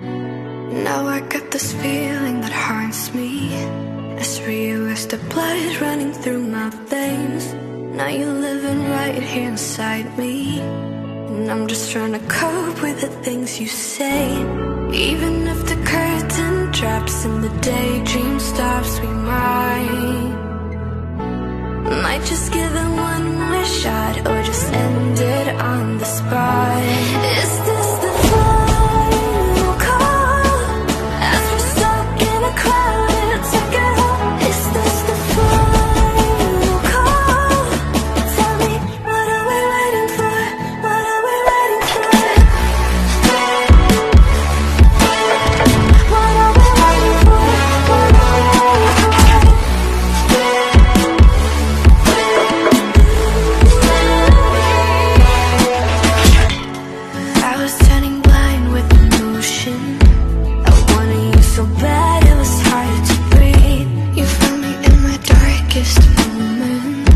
Now I got this feeling that haunts me. It's real as the blood running through my veins. Now you're living right here inside me, and I'm just trying to cope with the things you say. Even if the curtain drops and the daydream stops, we might just give it one more shot, or just end it on the spot. Is this the final call? As we're stuck in a crowded ticket hall. Is this the final call? Tell me, what are we waiting for? What are we waiting for? What are we waiting for? What are we waiting for? So bad it was hard to breathe. You found me in my darkest moment.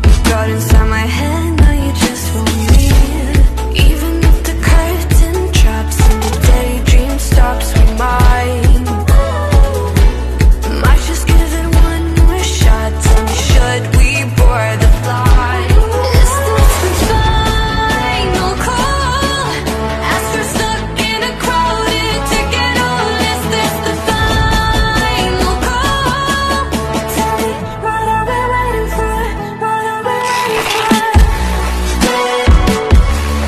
You got inside my head, now you just won't leave. Even if the curtain drops and the daydream stops, we might just give it one more shot. Tell me, should we board the flight? Is this the final call? As we're stuck in a crowded ticket hall. Is this the final call? Tell me, what are we waiting for? What are we waiting for? What are we waiting for? What are we waiting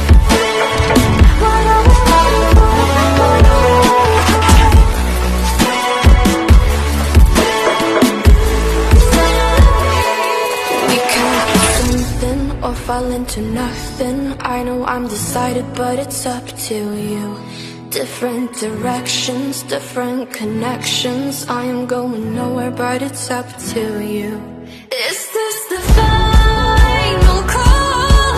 for? We can't do something or fall into nothing. I know I'm decided, but it's up to you. Different directions, different connections. I am going nowhere, but it's up to you. Is this the final call?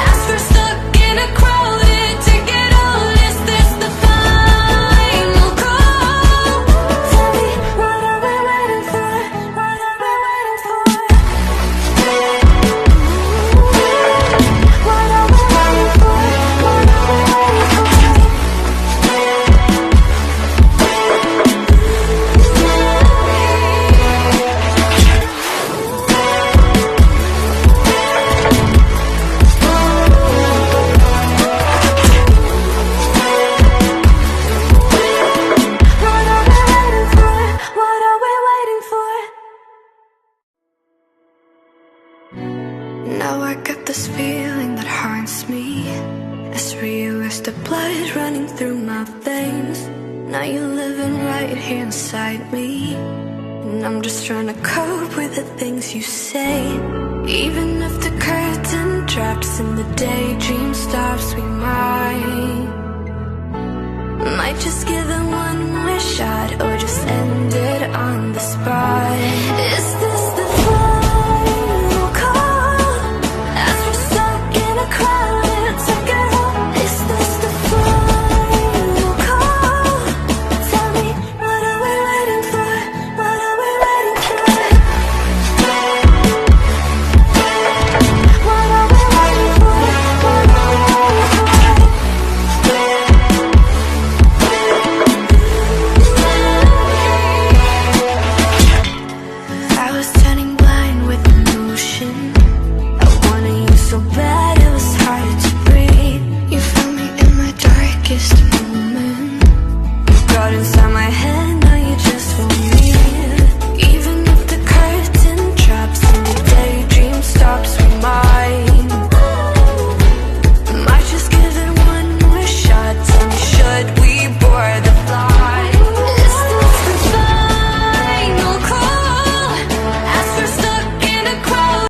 As we're stuck in a crowded ticket hall. Is this the final call? Tell me, what are we waiting for? What are we waiting for? What are we waiting for? What are we waiting for? What are we waiting for? What are we waiting for? Now I got this feeling that haunts me. As real as the blood running through my veins. Now you're living right here inside me, and I'm just trying to cope with the things you say. Even if the curtain drops and the daydream stops, we might just